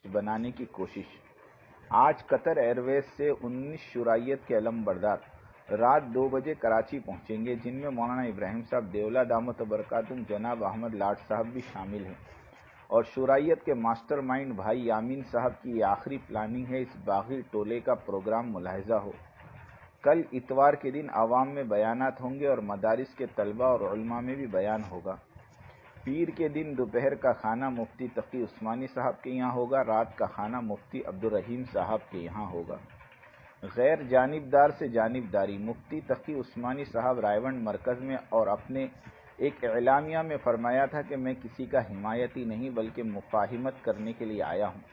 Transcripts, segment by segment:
List بنانے کی کوشش۔ آج قطر ایئر ویز سے 19 شرائط کے علم بردار رات 2 بجے کراچی پہنچیں گے، جن میں مولانا ابراہیم صاحب دیولہ دامت برکاتہم، جناب احمد لاٹ صاحب بھی شامل ہیں، اور شرائط کے ماسٹر مائنڈ بھائی یامین صاحب کی یہ آخری پلاننگ ہے اس باغی ٹولے کا پروگرام ملاحظہ ہو۔ کل اتوار کے دن عوام میں بیانات ہوں گے اور مدارس کے طلباء اور علماء میں بھی بیان ہوگا۔ پیر کے دن دوپہر کا کھانا مفتی تقی عثمانی صاحب کے یہاں ہوگا، رات کا کھانا مفتی عبدالرحیم صاحب کے یہاں ہوگا۔ غیر جانبدار سے جانبداری۔ مفتی تقی عثمانی صاحب رائیونڈ مرکز میں اور اپنے ایک اعلامیہ میں فرمایا تھا کہ میں کسی کا حمایتی نہیں بلکہ مفاہمت کرنے کے لیے آیا ہوں،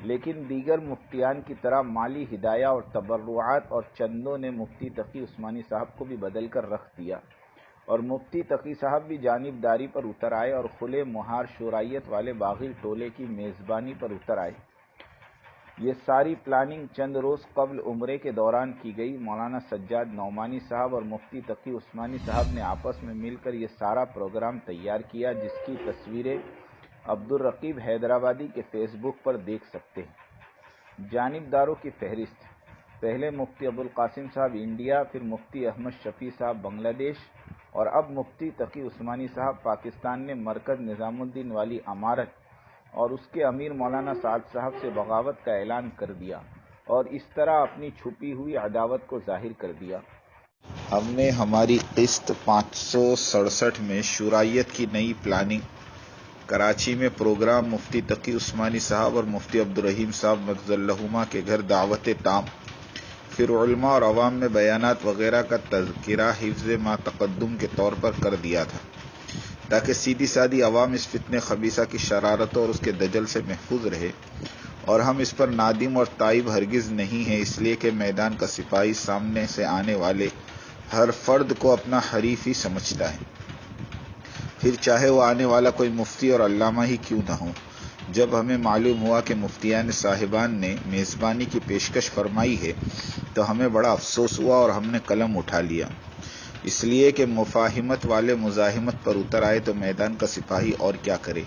لیکن دیگر مفتیان کی طرح مالی ہدایہ اور تبرعات اور چندوں نے مفتی تقی عثمانی صاحب کو بھی بدل کر رکھ دیا، اور مفتی تقی صاحب بھی جانبداری پر اتر آئے اور کھلے مہار شرائط والے باغی ٹولے کی میزبانی پر اتر آئے۔ یہ ساری پلاننگ چند روز قبل عمرے کے دوران کی گئی۔ مولانا سجاد نعمانی صاحب اور مفتی تقی عثمانی صاحب نے آپس میں مل کر یہ سارا پروگرام تیار کیا، جس کی تصویریں عبدالرقیب حیدرآبادی کے فیس بک پر دیکھ سکتے ہیں۔ جانبداروں کی فہرست: پہلے مفتی ابوالقاسم صاحب انڈیا، پھر مفتی احمد شفیع صاحب بنگلہ دیش، اور اب مفتی تقی عثمانی صاحب پاکستان نے مرکز نظام الدین والی امارت اور اس کے امیر مولانا سعد صاحب سے بغاوت کا اعلان کر دیا اور اس طرح اپنی چھپی ہوئی عداوت کو ظاہر کر دیا۔ ہم نے ہماری قسط 567 میں شرائط کی نئی پلاننگ، کراچی میں پروگرام مفتی تقی عثمانی صاحب اور مفتی عبدالرحیم صاحب مقدس اللہما کے گھر دعوت تام، پھر علماء اور عوام میں بیانات وغیرہ کا تذکرہ حفظ ما تقدم کے طور پر کر دیا تھا، تاکہ سیدھی سادی عوام اس فتنہ خبیثہ کی شرارتوں اور اس کے دجل سے محفوظ رہے، اور ہم اس پر نادم اور تائب ہرگز نہیں ہیں، اس لیے کہ میدان کا سپاہی سامنے سے آنے والے ہر فرد کو اپنا حریف ہی سمجھتا ہے، پھر چاہے وہ آنے والا کوئی مفتی اور علامہ ہی کیوں نہ ہو۔ جب ہمیں معلوم ہوا کہ مفتیان صاحبان نے میزبانی کی پیشکش فرمائی ہے تو ہمیں بڑا افسوس ہوا اور ہم نے قلم اٹھا لیا، اس لیے کہ مفاہمت والے مزاحمت پر اتر آئے تو میدان کا سپاہی اور کیا کرے۔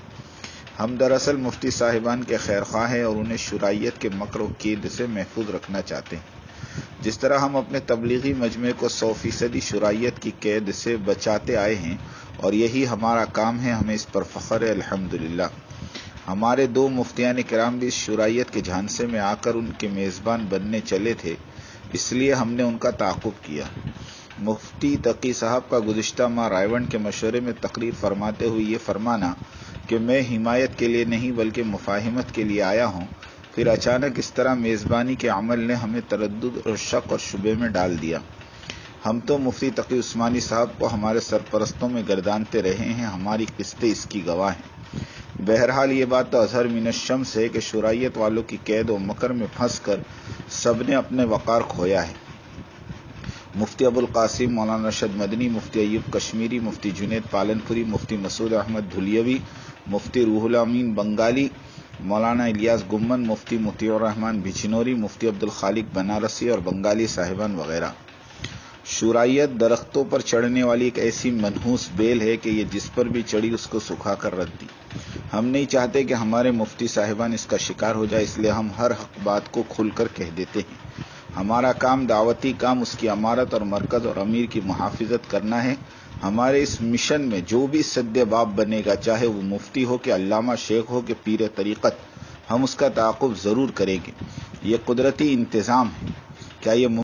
ہم دراصل مفتی صاحبان کے خیر خواہ ہیں اور انہیں شرائط کے مکر و کید سے محفوظ رکھنا چاہتے ہیں، جس طرح ہم اپنے تبلیغی مجمع کو 100% شرائط کی قید سے بچاتے آئے ہیں، اور یہی ہمارا کام ہے۔ ہمیں اس پر فخر ہے، الحمدللہ۔ ہمارے 2 مفتیان کرام بھی اس شرائط کے جھانسے میں آ کر ان کے میزبان بننے چلے تھے، اس لیے ہم نے ان کا تعاقب کیا۔ مفتی تقی صاحب کا گزشتہ ماہ رائیونڈ کے مشورے میں تقریر فرماتے ہوئے یہ فرمانا کہ میں حمایت کے لیے نہیں بلکہ مفاہمت کے لیے آیا ہوں، پھر اچانک اس طرح میزبانی کے عمل نے ہمیں تردد اور شک اور شبے میں ڈال دیا۔ ہم تو مفتی تقی عثمانی صاحب کو ہمارے سرپرستوں میں گردانتے رہے ہیں، ہماری قسطیں اس کی گواہ ہیں۔ بہرحال یہ بات تو اظہر من الشمس ہے کہ شرائط والوں کی قید و مکر میں پھنس کر سب نے اپنے وقار کھویا ہے۔ مفتی ابوالقاسم، مولانا رشد مدنی، مفتی ایوب کشمیری، مفتی جنید پالنپوری، مفتی مسعود احمد دھلیوی، مفتی روح الامین بنگالی، مولانا الیاس گمن، مفتی مطیع الرحمن بجنوری، مفتی عبدالخالق بنارسی اور بنگالی صاحبان وغیرہ۔ شرائط درختوں پر چڑھنے والی ایک ایسی منحوس بیل ہے کہ یہ جس پر بھی چڑھی اس کو سکھا کر رکھ دی۔ ہم نہیں چاہتے کہ ہمارے مفتی صاحبان اس کا شکار ہو جائے، اس لیے ہم ہر حق بات کو کھل کر کہہ دیتے ہیں۔ ہمارا کام دعوتی کام، اس کی امارت اور مرکز اور امیر کی محافظت کرنا ہے۔ ہمارے اس مشن میں جو بھی سد باب بنے گا، چاہے وہ مفتی ہو کہ علامہ شیخ ہو کہ پیر طریقت، ہم اس کا تعاقب ضرور کریں گے۔ یہ قدرتی انتظام ہے۔ کیا یہ